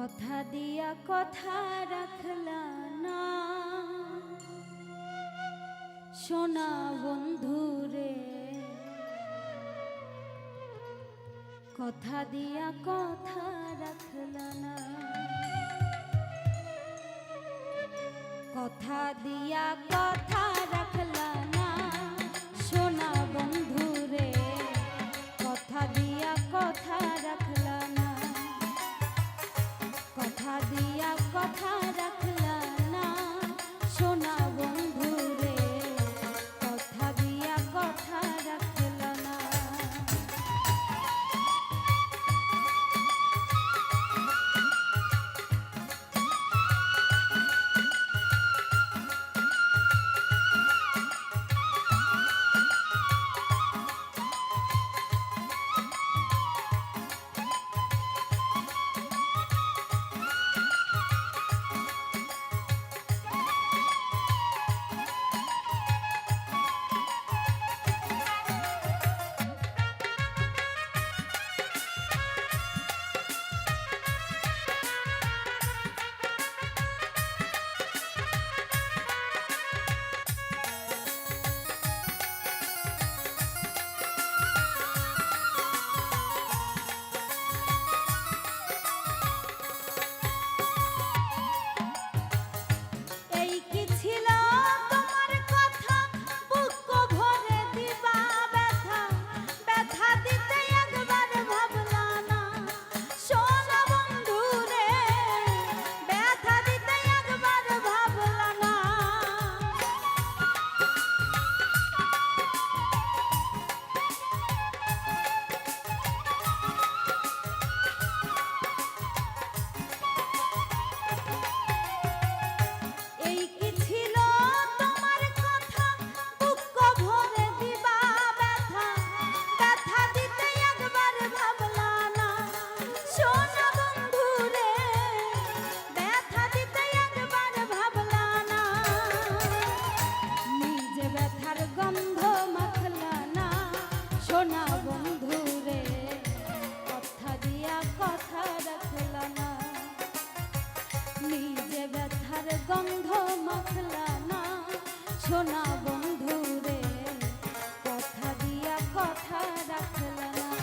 কথা দিয়া কথা রাখলা না সোনা বন্ধুরে, কথা দিয়া কথা রাখলা না, কথা দিয়া কথা রাখলা না সোনা বন্ধুরে, কথা দিয়া কথা রাখলা না, কথা দিয়া কথা রাখলা না সোনা বন্ধুরে, কথা দিয়া কথা রাখলা না। গন্ধ মাখলা না সোনা বন্ধুরে, কথা দিয়া কথা রাখলা না।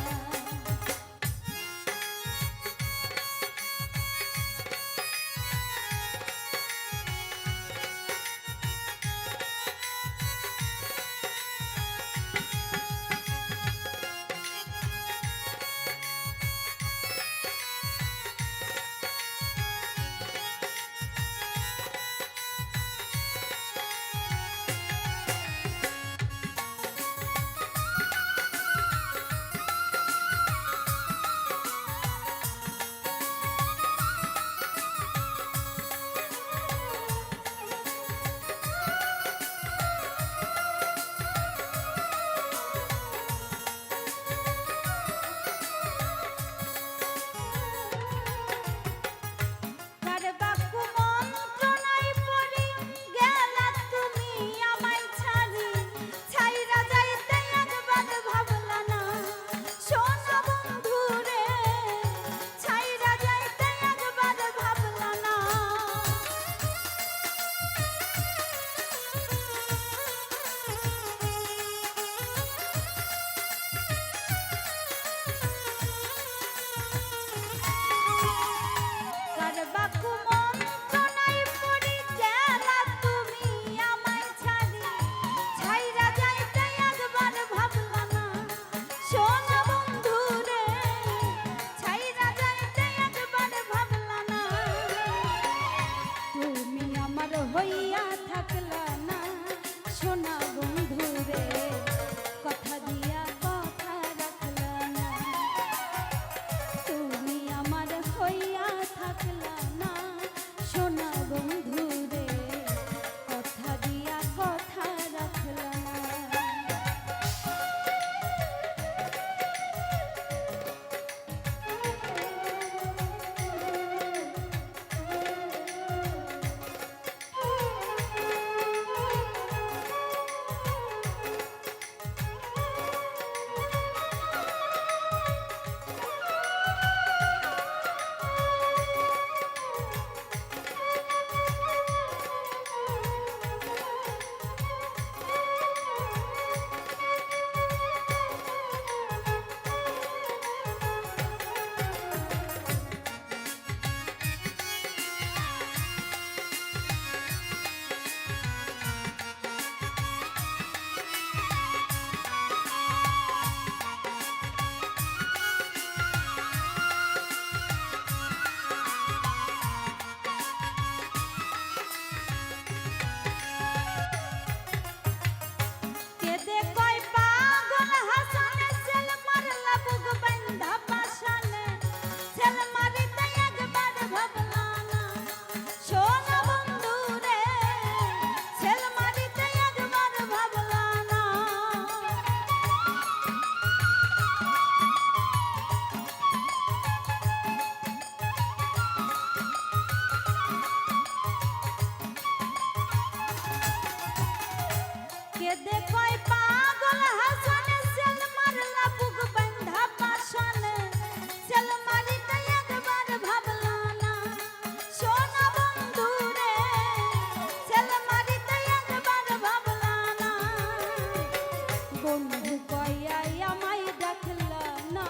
কয়াই আমায় ডাকলা না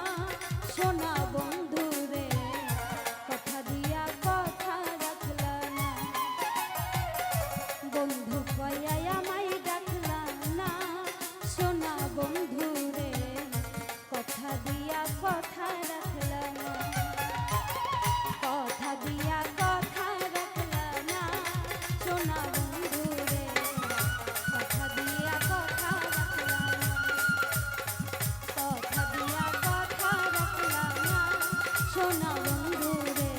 সোনা বন্ধু রে কথা দিয়া কথা রাখলা না বন্ধু কয়াই আমায় ডাকলা না সোনা বন্ধু রে কথা দিয়া কথা রাখলা না কথা দিয়া কথা রাখলা না সোনা বন্ধু রে কথা দিয়া কথা রাখলা না কথা দিয়া কথা রাখলা না সোনা বন্ধু রে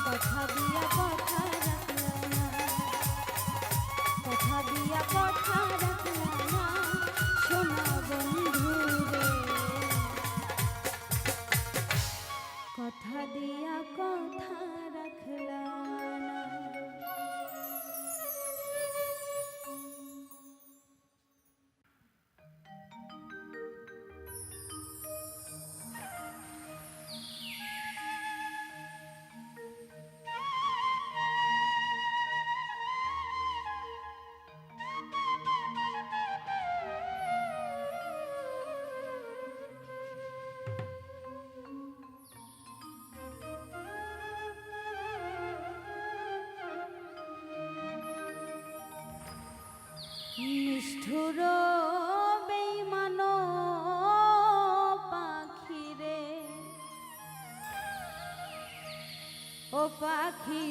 কথা দিয়া কথা রাখলা না কথা দিয়া কথা রাখলা না সোনা বন্ধু রে কথা দিয়া কথা রাখলা না। নিষ্ঠুর বেঈমান পাখি রে ও পাখি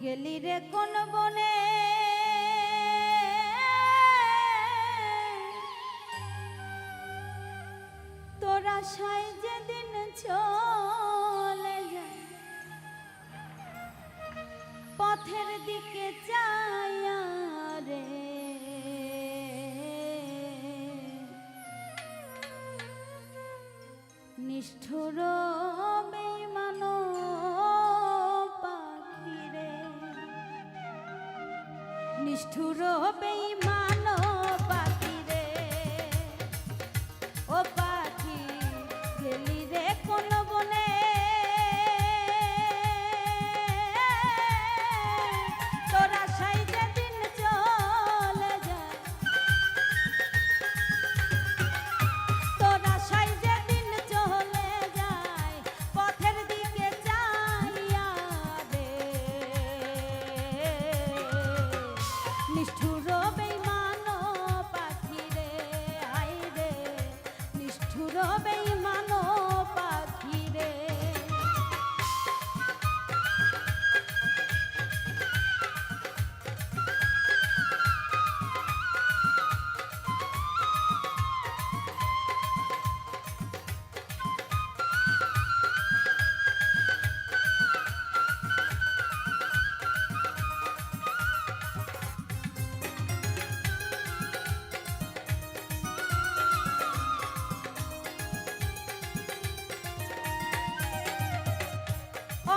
গেলি রে কোন বনে তোরা সাই যেদিন চলে যায় পথের দিকে চাইয়া রে নিষ্ঠুর বেঈমান পাখি রে নিষ্ঠুর বেঈমান পাখি রে ও পাখি গেলি রে কোন বনে তোরা সাই যেদিন চলে যায় তোরা সাই যেদিন চলে যায় পথের দিকে চাইয়া রে নিষ্ঠুর বেঈমান পাখি রে আই রে নিষ্ঠুর বেঈমান পাখি রে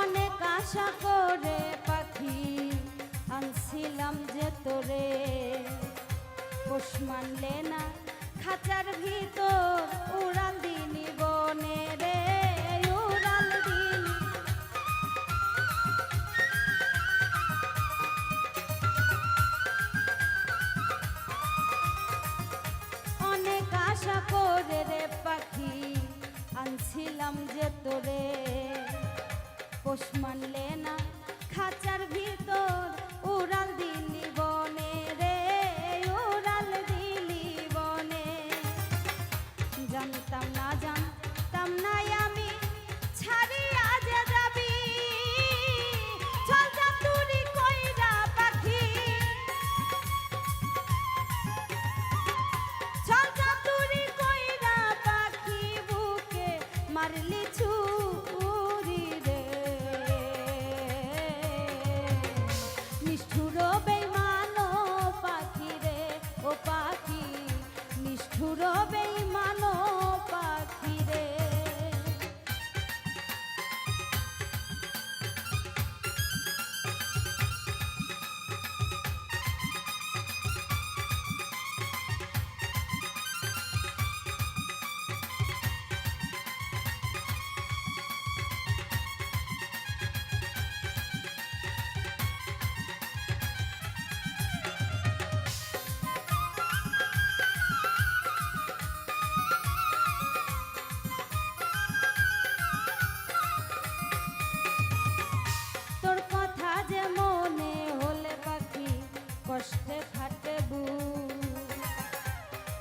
অনেক আশা করে পাখি আনছিলাম যে তোরে পোষ মানলে না খাঁচার ভিতর উড়াল দিনি বনে রে উড়াল দিনি অনেক আশা করে রে পাখি আনছিলাম যে তোরে পোষ মানলে না খাঁচার ভিতর উড়াল দিলি বনে রে উড়াল দিলি বনে জানতাম না জানতাম না আমি ছাড়িয়া যে যাবি চল যা তুরি কইরা পাখি চল যা তুরি কইরা পাখি বুকে মারলি ছুরি রে নিষ্ঠুর বেঈমান পাখি রে ও পাখি নিষ্ঠুর বেঈমান পাখি রে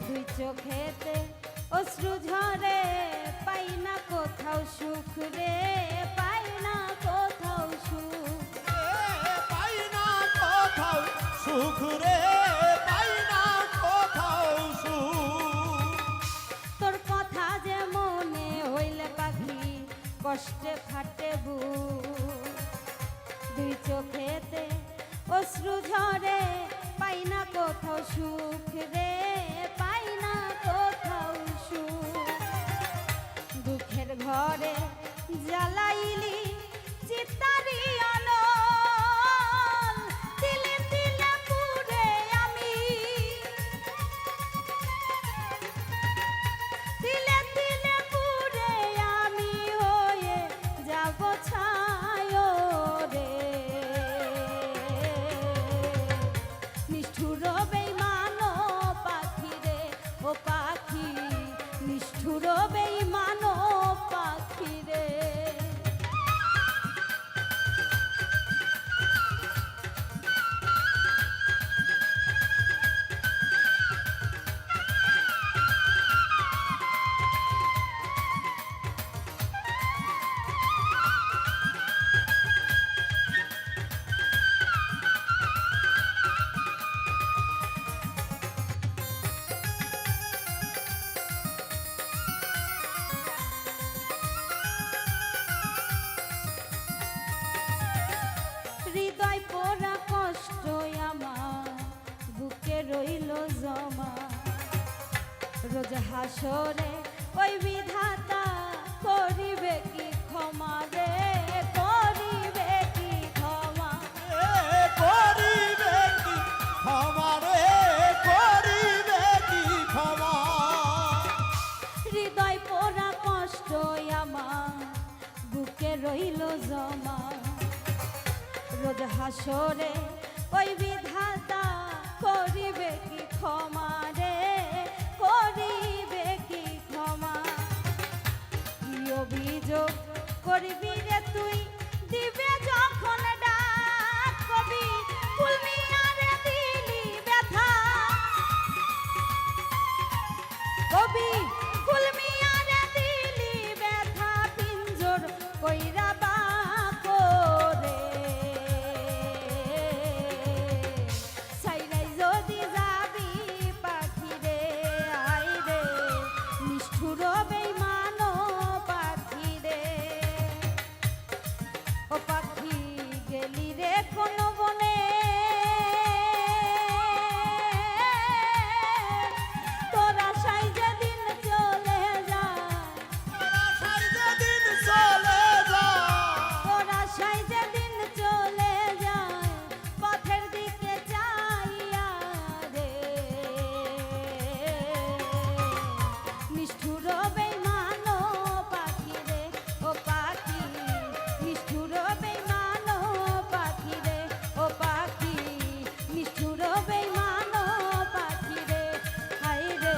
দুই চোখেতে অশ্রু ঝরে, পাই না কোথাও সুখ রে, পাই না কোথাও সুখ, পাই না কোথাও সুখ রে, পাই না কোথাও সুখ। তোর কথা যে মনে হইলে পাখি কষ্টে ফাটে বুক, দুই চোখেতে অশ্রু ঝরে, পাই না কোথাও সুখ রে, পাই না কোথাও সুখ। দুঃখের ঘরে জ্বালাইলি চিতারি আলোল, তিলে তিলে পুড়ে আমি, তিলে তিলে পুড়ে আমি হয়ে যাব ছায় রে। নিষ্ঠুর বেঈমান পাখি রে, ও পাখি নিষ্ঠুর বেঈমান পাখি রে। হৃদয় পোড়া কষ্ট আমার বুকে রইল জমা, রোজ হাসরে ওই বিধাতা করিবে কি ক্ষমা রে, করিবে কি ক্ষমা, করিবে কি ক্ষমা রে, করিবে কি ক্ষমা। হৃদয় পোড়া কষ্ট আমার বুকে রইল জমা, রোজ হাসরে ওই বিধাতা করিবে কি ক্ষমা রে, করিবে কি ক্ষমা। কি অভিযোগ করবি রে তুই, দিবে যখন ডাক কবি কুলমিয়ারে দিলি ব্যথা, কবি কুলমিয়ারে দিলি ব্যথা, পিঞ্জর কইরা বাকরে। সাইরাই যদি যাবি পাখি রে, আই রে নিষ্ঠুর বেঈমান পাখি রে। ও পাখি গেলি রে কোন বনে, তোরা সাই যেদিন চলে যায়, দিন চলে যায়, তোরা সাই যেদিন চলে যায়, পথের দিকে চাইয়া রে। নিষ্ঠুর বেঈমান পাখি রে, ও পাখি নিষ্ঠুর বেঈমান পাখি রে, ও পাখি নিষ্ঠুর বেঈমান পাখি রে, হায় রে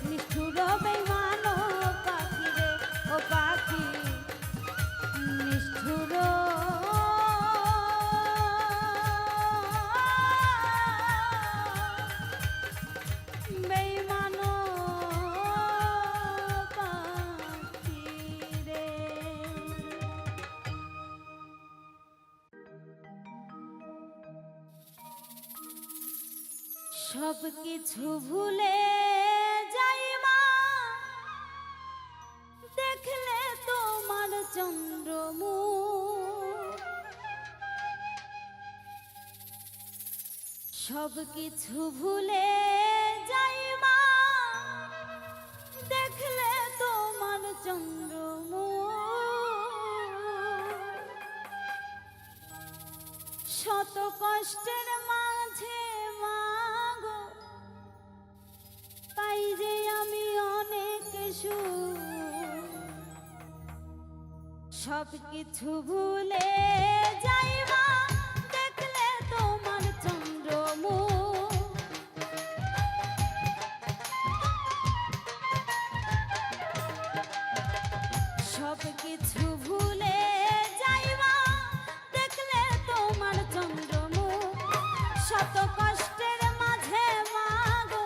নিষ্ঠুর বেঈমান পাখি রে, ও পাখি নিষ্ঠুর বেঈমান পাখি রে। সব কিছু ভুলে যাই মা, দেখলে তোমার চন্দ্রমুখ, সব কিছু ভুলে যাই মা, দেখলে তোমার চন্দ্রমুখ। শত কষ্টের মাঝে মাগো পাই যে আমি অনেক সুখ, সব কিছু ভুলে যাই মা, দেখলে তোমার চন্দ্রমুখ। সব কিছু ভুলে যাই মা, দেখলে তোমার চন্দ্রমুখ। শত কষ্টের মাঝে মাগো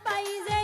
পাই যে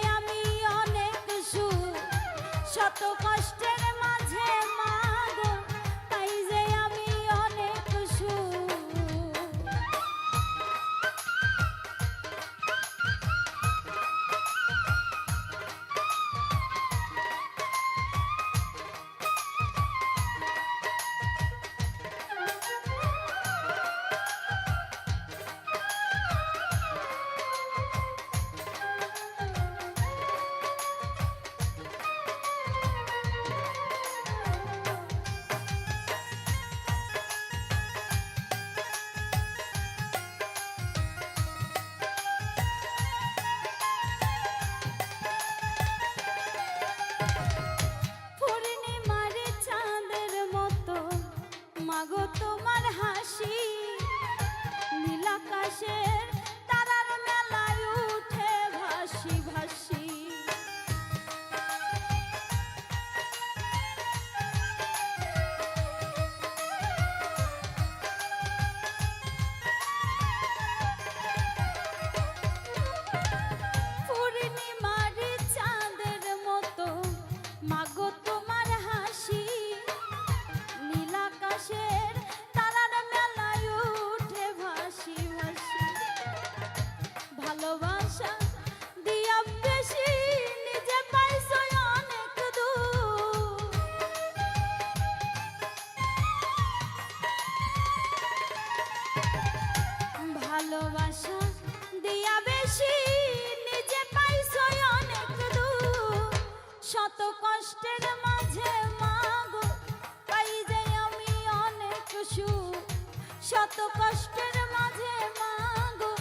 কষ্টের মাঝে মাগো পাই যে আমি অনেক সুখ শত কষ্টের মাঝে মাগো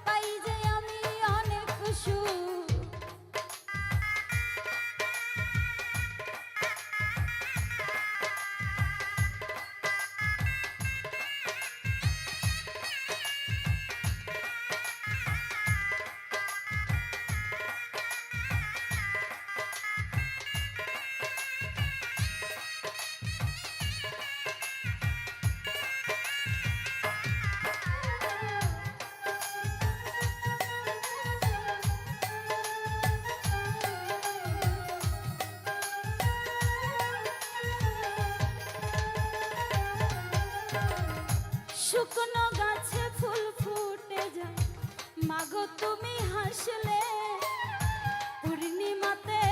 পাই যে আমি অনেক সুখ শুকনো গাছে ফুল ফুটে যায় মাগো তুমি হাসলে পূর্ণিমাতে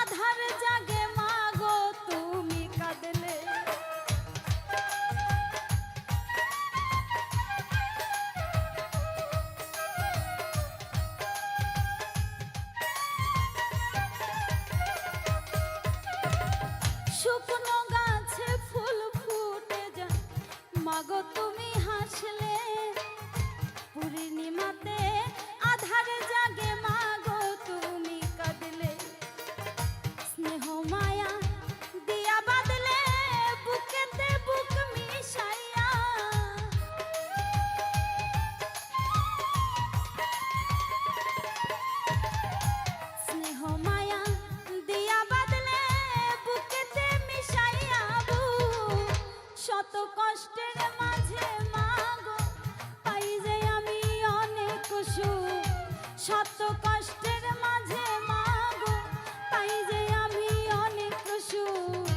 আধার জাগে মাগো তুমি কাঁদলে শুকনো গাছে ফুল ফুটে যায় মাগো তুমি হাসলে পূর্ণিমাতে আধার জাগে মাগো তুমি কাঁদলে স্নেহ মায়া দিয়া বাঁধলে বুকেতে বুক মিশাইয়া স্নেহ মায়া দিয়া বাঁধলে বুকেতে মিশাইয়া শত কষ্টের মাঝে মাগো পাই যে আমি অনেক সুখ শত কষ্টের মাঝে মাগো পাই যে আমি অনেক সুখ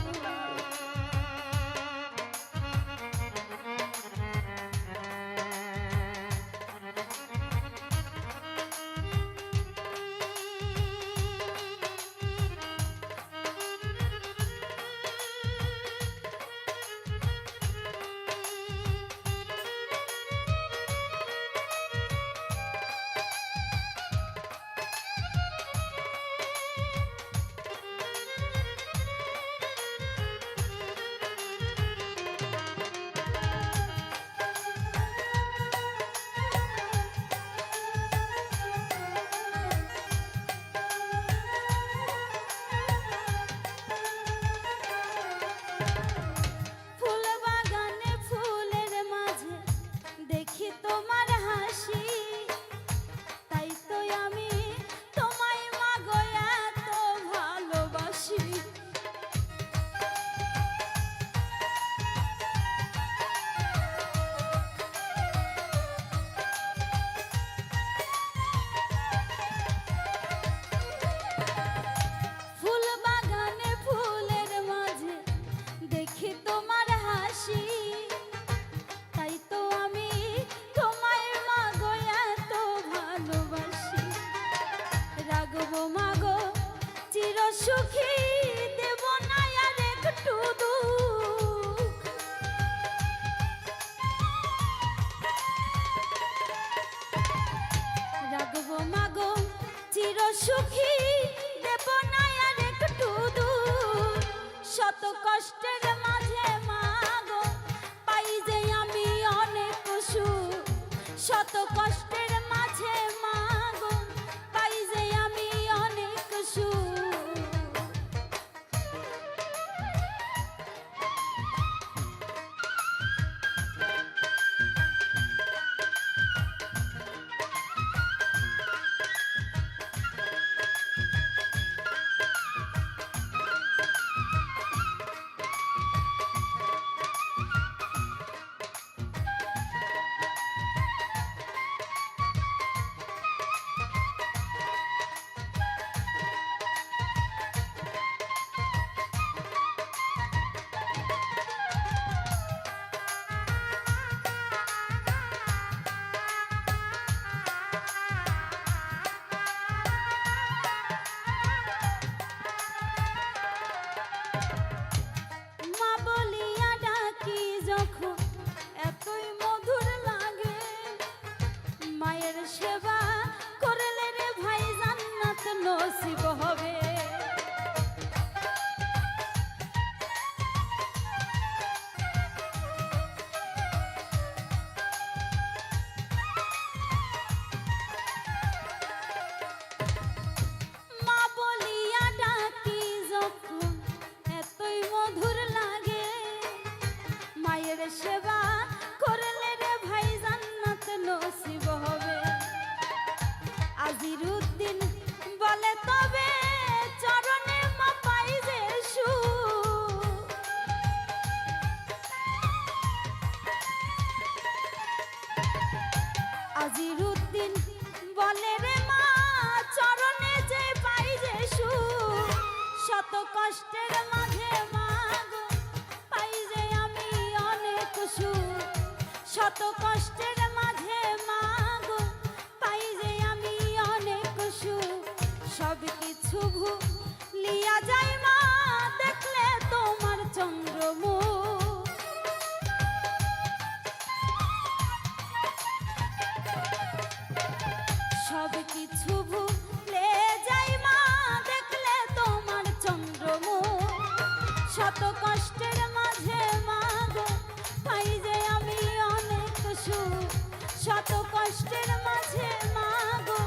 ফুল বাগানে ফুলের মাঝে দেখি তোমার হাসি তাই তো আমি তোমায় মাগো এত ভালোবাসি ফুল বাগানে ফুলের মাঝে দেখি তোমার হাসি তাই তো আমি তোমায় মাগো এত ভালোবাসি রাগবো মাগো চির সুখী দেব না আর একটু দুঃখ রাগবো মাগো চির সুখী দেব না আর একটু দুঃখ শত কষ্টের মাঝে মাগো পাই যে আমি অনেক সুখ শত কষ্টের মাঝে মাগো পাই যে আমি অনেক সুখ নসিব হবে আজিরুদ্দিন বলে তবে চরণে মা পাই যে সুখ। আজিরুদ্দিন বলে রে মা চরণে যে পাই যে সুখ, শত কষ্টের মাঝে মা গো পাই যে আমি অনেক সুখ, শত কষ্টের মাঝে মা গো পাই যে আমি অনেক সুখ। সব কিছু ভুলিয়া যাই মা দেখলে তোমার চন্দ্রমুখ। সব কিছু ভুলে যাই মা দেখলে তোমার চন্দ্রমুখ, শত কষ্টের মাঝে মা গো পাই যে আমি অনেক সুখ, শত কষ্টের মাঝে মা গো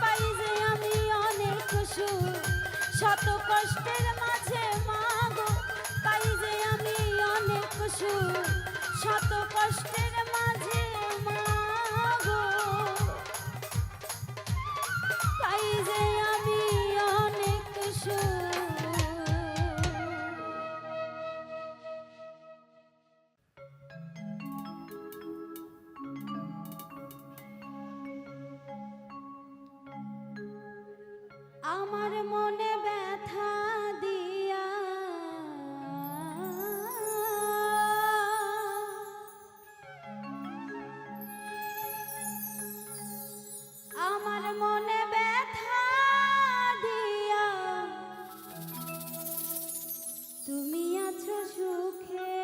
পাই যে আমি অনেক সুখ, শত কষ্টের মাঝে মা গো পাই যে আমি অনেক সুখ, শত কষ্টের মাঝে মা গো পাই যে আমি অনেক সুখ। আমার মনে ব্যথা দিয়া আমার মনে ব্যথা দিয়া তুমি আছো সুখে,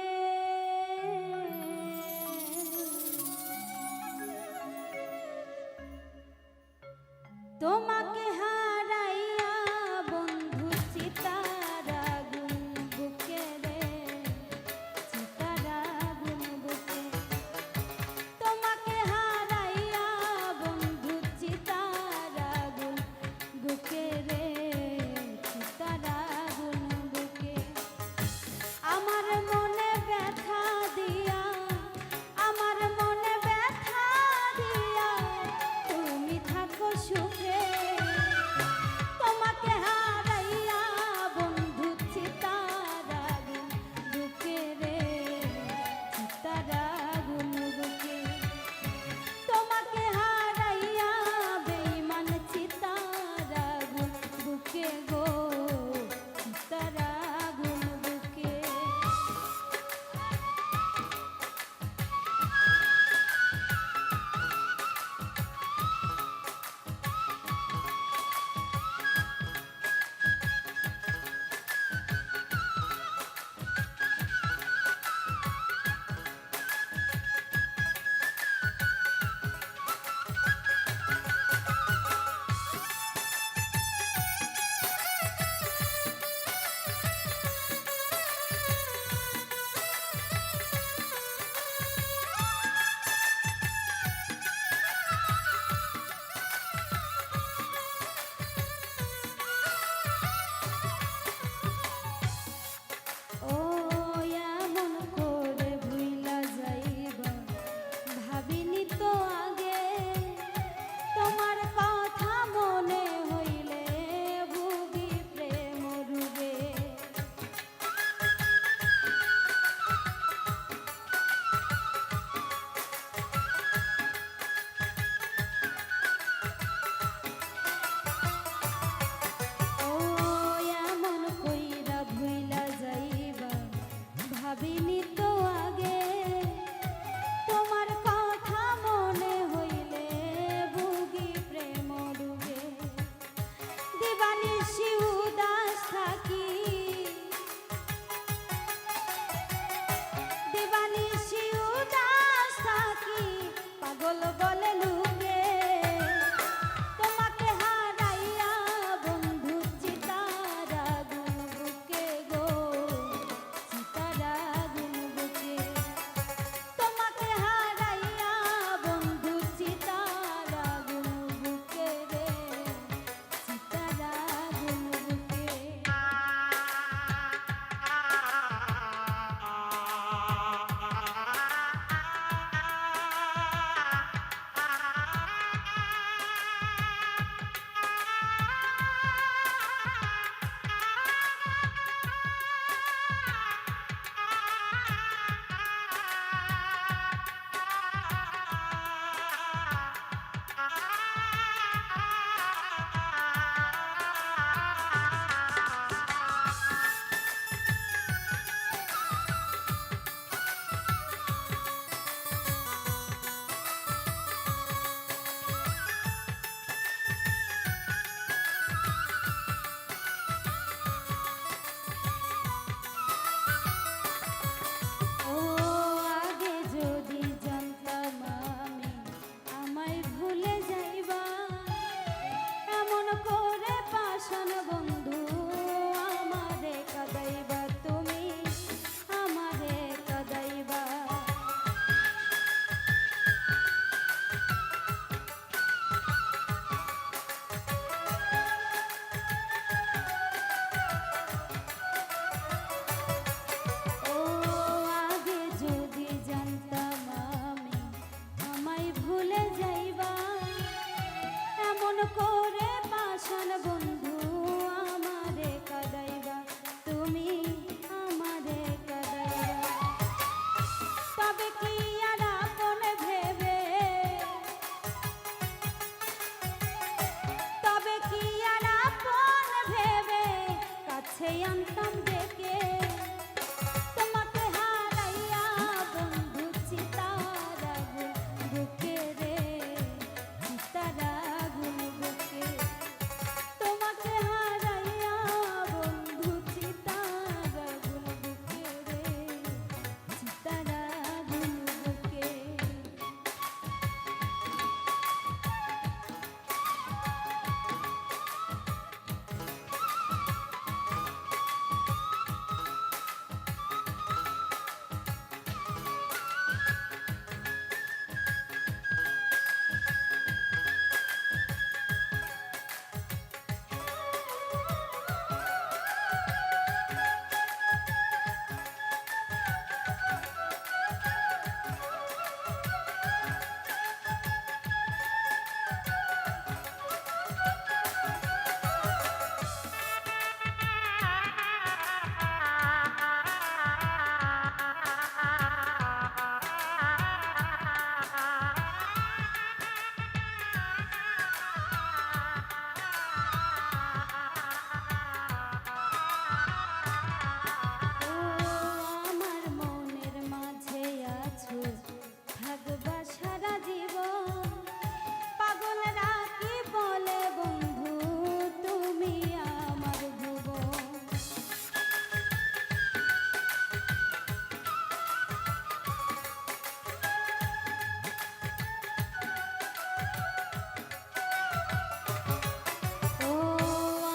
তোমাকে হারাইয়া বন্ধু চিতার আগুন বুকে রে, চিতার আগুন বুকে, তোমাকে হারাইয়া বন্ধু চিতার আগুন বুকে রে, চিতার আগুন বুকে। আমার মনে ব্যথা দিয়া, আমার মনে ব্যথা দিয়া তুমি থাকো সুখে, তোমাকে হারাইয়া বন্ধু চিতার আগুন বুকে রে, চিতার আগুন বুকে, তোমাকে হারাইয়া বেঈমান চিতার আগুন বুকে গো, চিতার আগুন বুকে। ও এমন করে ভুইলা যাইবা ভাবিনি তো আগে, তোমার কথা মনে হইলে ভুগি প্রেম রুগে। ও এমন কইরা ভুইলা যাইবা ভাবিনি তো আগে, তোমার কথা মনে হইলে ভুগি প্রেম ডুবে। দিবানিশি উদাস থাকি, দিবানিশি উদাস থাকি পাগল বলে লুকে, তোমাকে হারাইয়া বন্ধু চিতার আগুন বুকে গো, চিতার আগুন বুকে, তোমাকে হারাইয়া বন্ধু চিতার আগুন বুকে রে, চিতার আগুন বুকে। আনতাম ডেকে তোমাকে হারাইয়া বন্ধু চিতার আগুন বুকে রে চিতার আগুন বুকে তোমাকে হারাইয়া বন্ধু চিতার আগুন বুকে রে চিতার আগুন বুকে আমার মনের মাঝে আছো থাকবা সারা জীবন পাগলরা কি বলে বন্ধু তুমি আমার ভুবন ও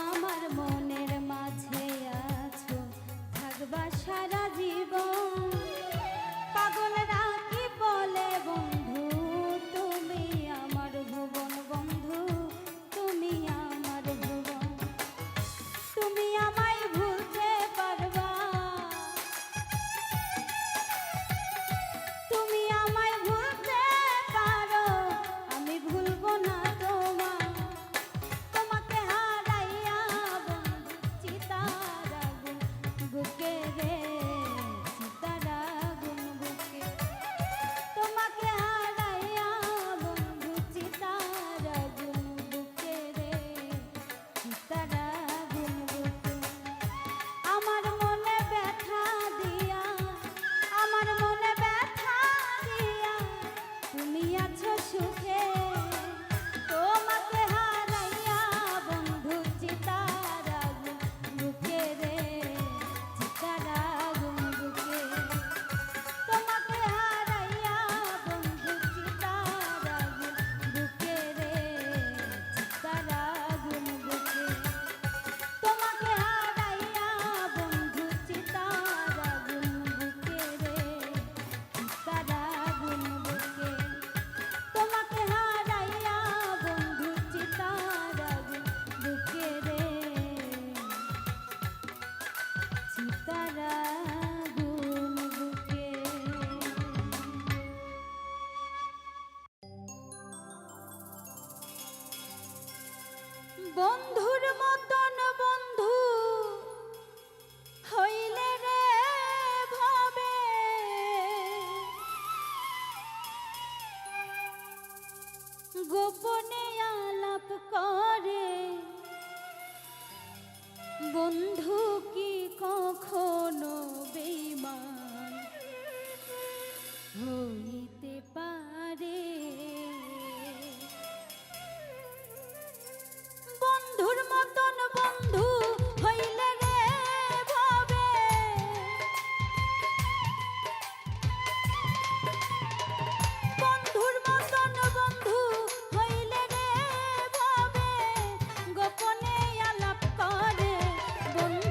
আমার মনের মাঝে আছো থাকবা সারা জীবন পাগলরা কি বলে বন্ধু তুমি আমার ভুবন বন্ধু তুমি আমার ভুবন তুমি আমায় ভুলতে পারবা তুমি আমায় ভুলতে পারো আমি ভুলবো না তোমায় তোমাকে হারাইয়া বন্ধু চিতার আগুন বুকে রে চিতার আগুন বুকে তোমাকে হারাইয়া বন্ধু চিতার আগুন বুকে রে চিতার আগুন বুকে আমার মনে ব্যথা দিয়া আমার মনে ব্যথা দিয়া তুমি আছো সুখে তোমাকে হারাইয়া বন্ধু চিতার আগুন বুকে রে চিতার আগুন বুকে তোমাকে হারাইয়া বন্ধু চিতার আগুন বুকে রে চিতার আগুন বুকে তোমাকে হারাইয়া বন্ধু চিতার আগুন বুকে রে চিতার আগুন বুকে তোমাকে হারাইয়া বন্ধু চিতার আগুন বুকে রে চিতার আগুন বুকে বন্ধুর মতন বন্ধু হইলে রে ভাবে গোপনে আলাপ করে বন্ধু কি কখনো বেঈমান হইতে পারে বন্ধুর মতন বন্ধু হইলে রে ভাবে বন্ধুর মতন বন্ধু হইলে রে ভাবে গোপনে আলাপ করে বন্ধু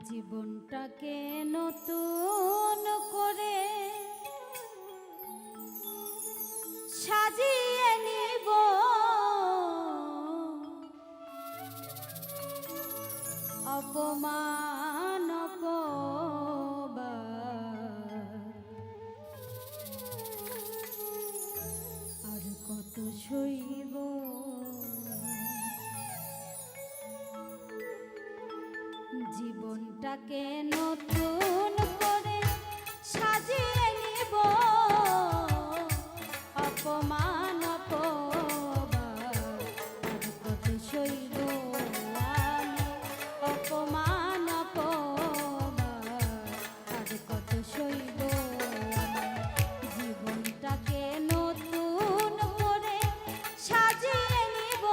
জীবনটাকে নতুন করে সাজিয়ে নিব, অপমান অপমান আর কত সইব। জীবনটাকে নতুন করে সাজিয়ে নিব, অপমান অপমান আর কত সইব আমি, অপমান অপমান আর কত সইব আমি। জীবনটাকে নতুন করে সাজিয়ে নিব,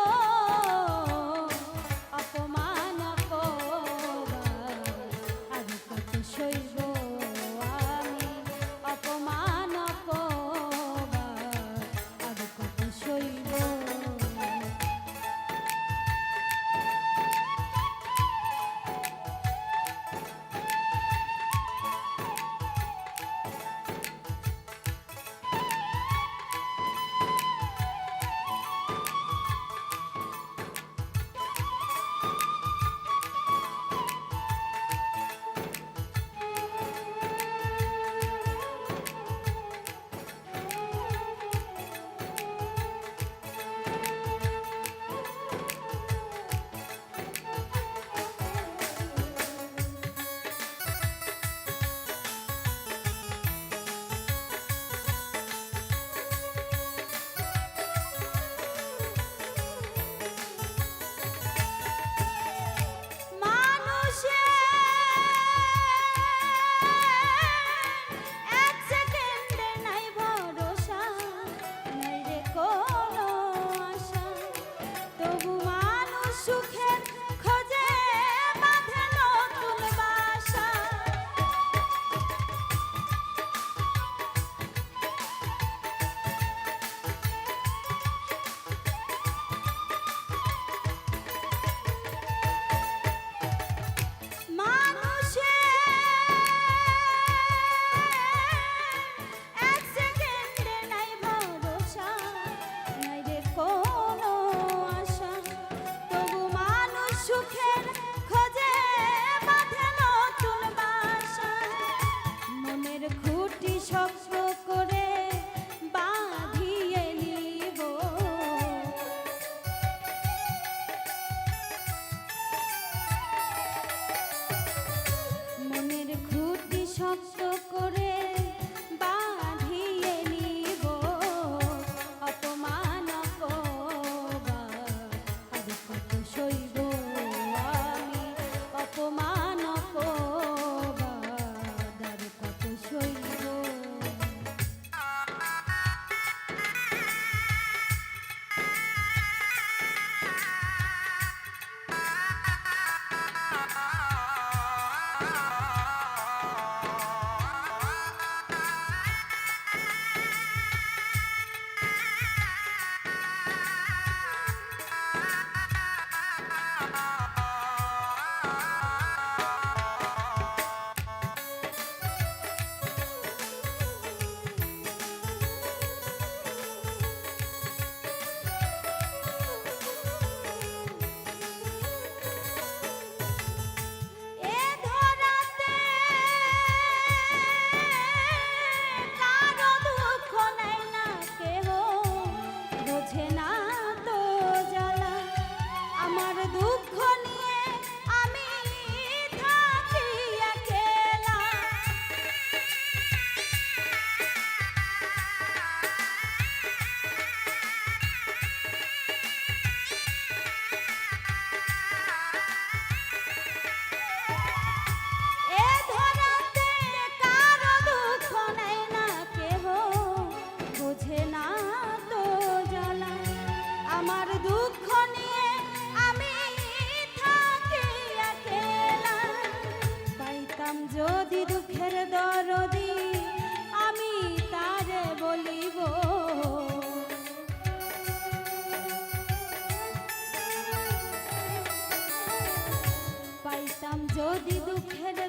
অপমান অপমান আর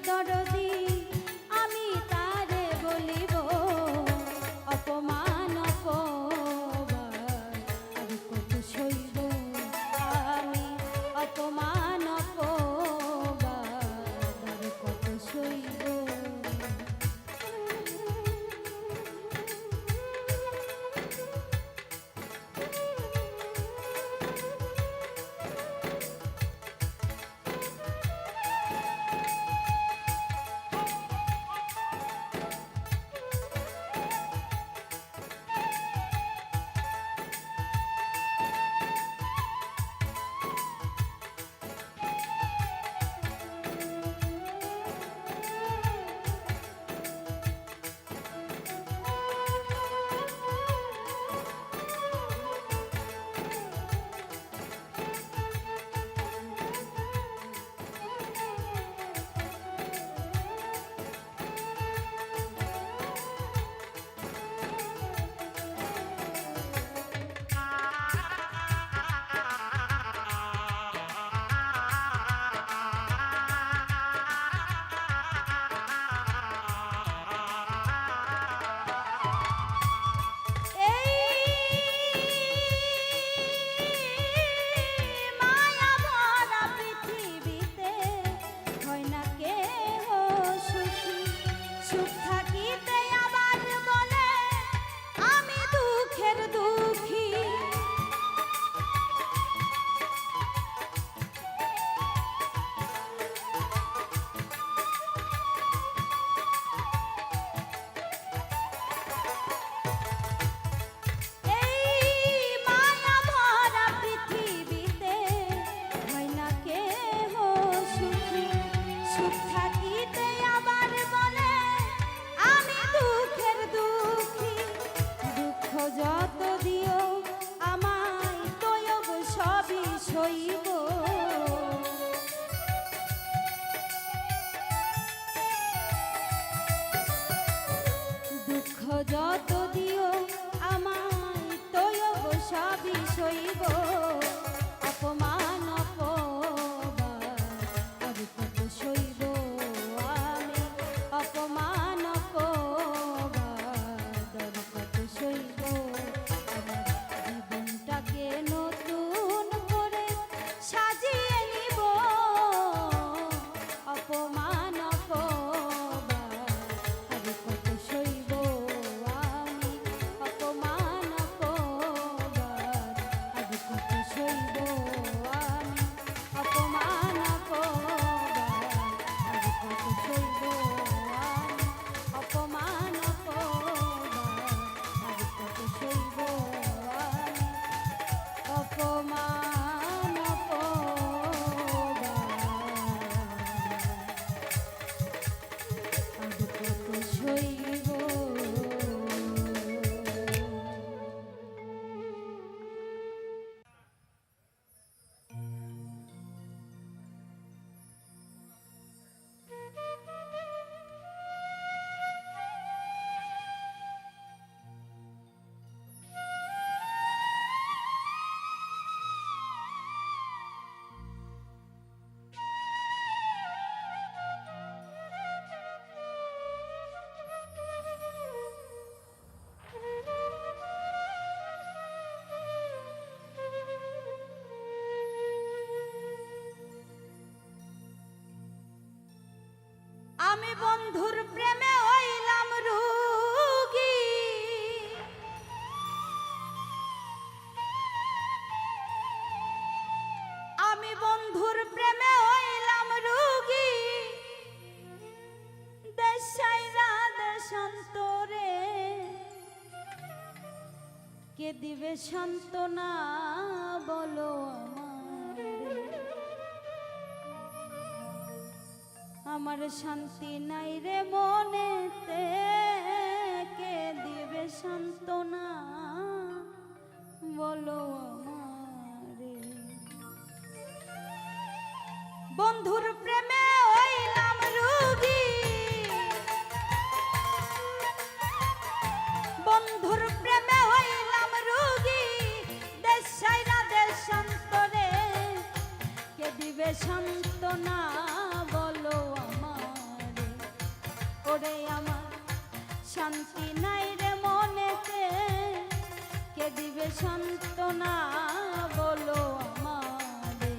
দরদি আমি তারে বলিব অপমান অপমান আর কত সইব আমি অপমান অপমান আর কত সইব যত দিও আমায় তয়ব সবই সইব দুঃখ যত দিও আমায় তয়ব সবই সইব অপমান অপমান আর কত সইব আমি অপমান অপমান আর কত সইব জীবনটাকে নতুন করে সাজিয়ে নিব অপমান অপমান আর কত সইব আমি অপমান অপমান আর কত সইব আমি অপমান অপমান আর কত সইব আমি অপমান অপমান আর কত সইব আমি অপমান অপমান আর কত সইব আমি বন্ধুর প্রেমে হইলাম রোগী আমি বন্ধুর প্রেমে হইলাম রোগী দেশাইরা দেশান্তরে কে দিবে সান্ত্বনা বলো আমার শান্তি নাই রে মনেতে কে দিবে সান্ত্বনা বলো আমারে বন্ধুর প্রেমে হইলাম রোগী বন্ধুর প্রেমে হইলাম রোগী দেশাইরা দেশান্তরে কে দিবে সান্ত্বনা বলো আমারে ওরে আমার শান্তি নাই রে মনেতে, কে দিবে সান্ত্বনা বলো আমারে।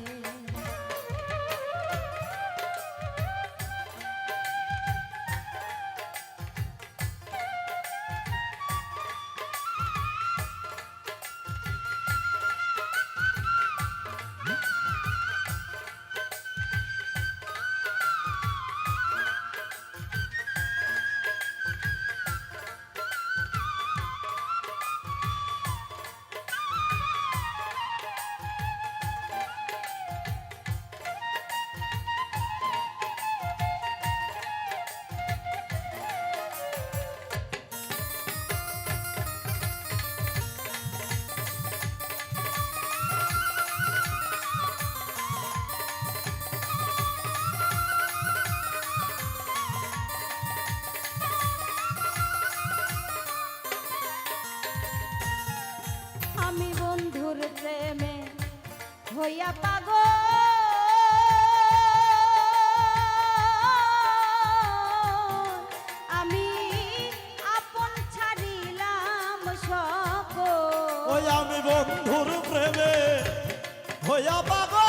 আমি বন্ধুর প্রেমে হইয়া পাগল, আমি আপন ছাড়িলাম সকল। ওই আমি বন্ধুর প্রেমে হইয়া পাগল,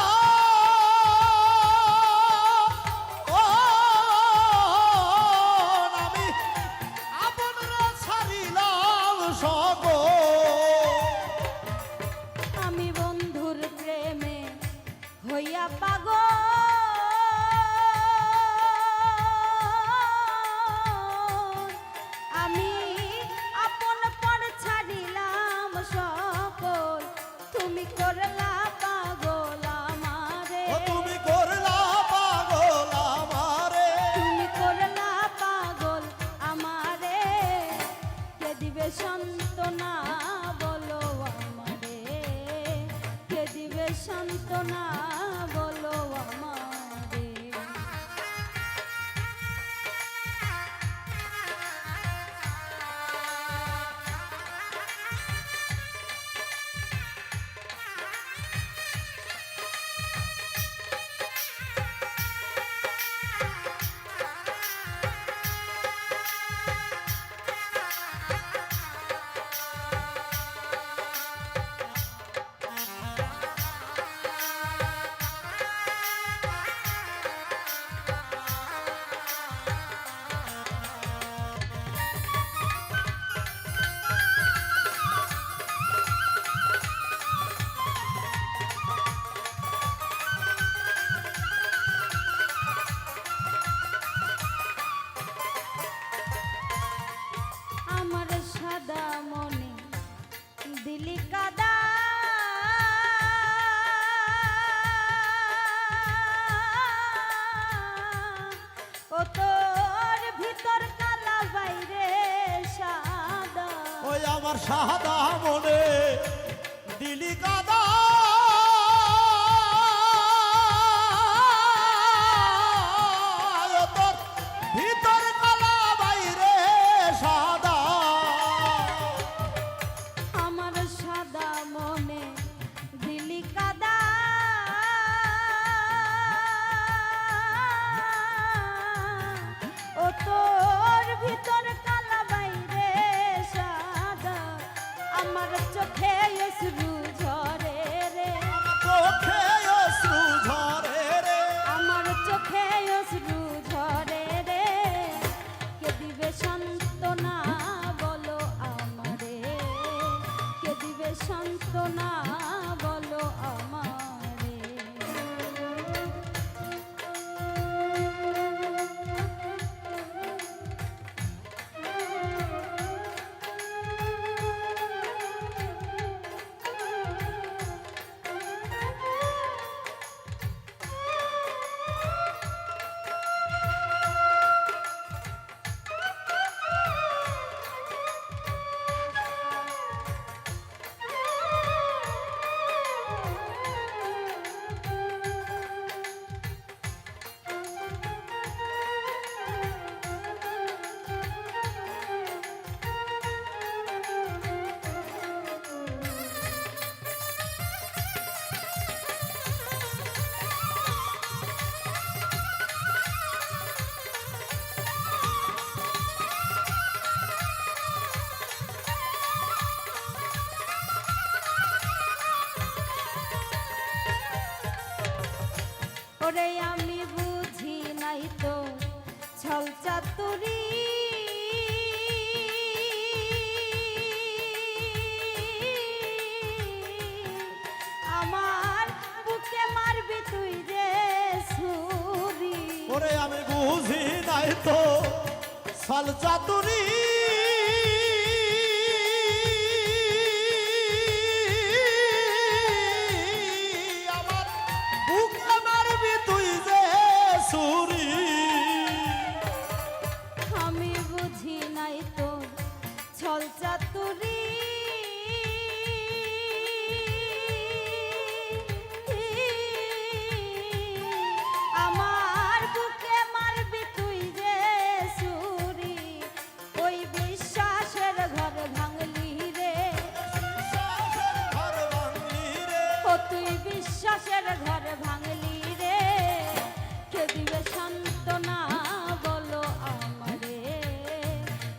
ও আমি আপনরা ছাড়িলাম সকল। আমি বন্ধুর প্রেমে হইয়া পাগল, আমি আপন পর ছাড়িলাম সকল। তুমি করলা পাগল আমারে, ও তুমি করলা পাগল আমারে, তুমি করলা পাগল আমারে, কে দিবে সান্ত্বনা বলো আমারে, কে দিবে সান্ত্বনা বলো আমারে। আমার সাদা মনে দিলি কাদা, ও তোর ভিতর কালা বাইরে সাদা। ওই আমার সাদা মনে দিলি কাদা, ও তোর ভিতর কালা বাইরে সাদা। আমার সাদা মনে দিলি কাদা, ও তোর ভিতর কালা বাইরে সাদা। আমার চোখে অশ্রু ঝরে ওরে আমি বুঝি নাই তো ছল চাতুরি আমার বুকে মারবি তুই যে ছুরি ওরে আমি বুঝি নাই তো সাল চাতুরি আমার বুকে মারবি তুই যে ছুরি আমি বুঝি নাই তো ছল চাতুরি আমার বুকে মারবি তুই যে ছুরি ওই বিশ্বাসের ঘর ভাঙলি রে ঘর ভাঙলি রে ও তুই বিশ্বাসের ঘর ভাঙলি রে কে দিবে সান্ত্বনা বলো আমারে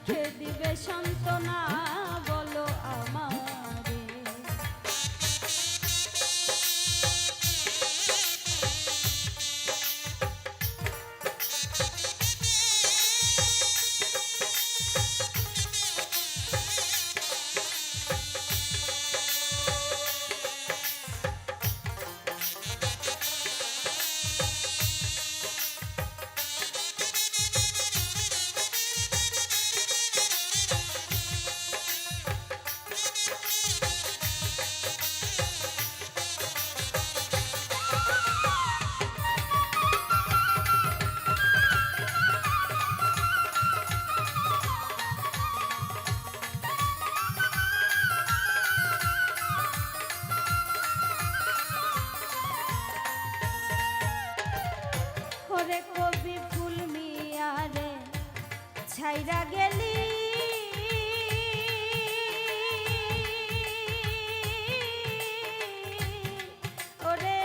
কে দিবে সান্ত্বনা বলো আমারে ওরে কবি ফুল মিয়ারে ছাইরা গেলি ওরে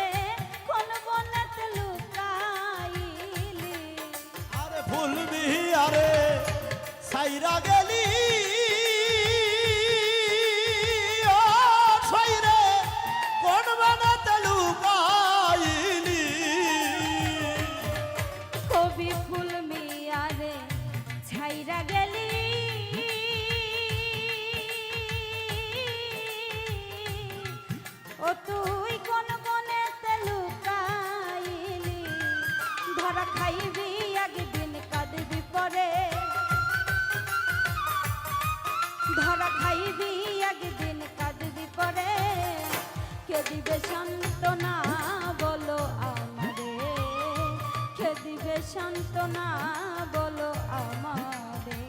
কোন বনেতে লুকাইলি আরে ভুলবি আরে সাইরা গেলি ও সাইরে কোন বানাতে লুকাইলি কবি ফুল মিয়ারে ছাইরা গেলি ও তুই কোন বনেতে লুকাইলি ধরা খাইবি একদিন কাঁদবি পরে ধরা খাইবি একদিন কাঁদবি পরে কে দিবে সান্ত্বনা বলো আমারে কে দিবে সান্ত্বনা বলো আমারে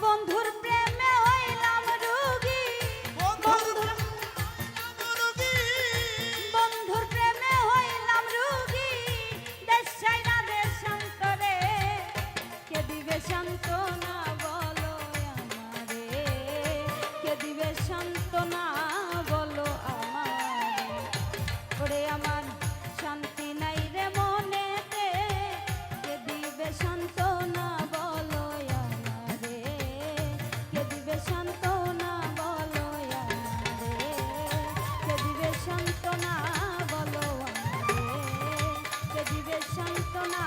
বন্ধুর প্রেমে হইলাম রোগী বন্ধুর প্রেমে হইলাম রোগী দেশ ছাইরা দেশান্তরে কে দিবে সান্ত্বনা বলো আমারে কে দিবে সান্ত্বনা বলো আমারে ওরে আমার শান্তি নাই রে মনেতে কে দিবে সান্ত্বনা বলো আমারে কে দিবে সান্ত্বনা বলো আমারে কে দিবে সান্ত্বনা বলো আমারে কে দিবে সান্ত্বনা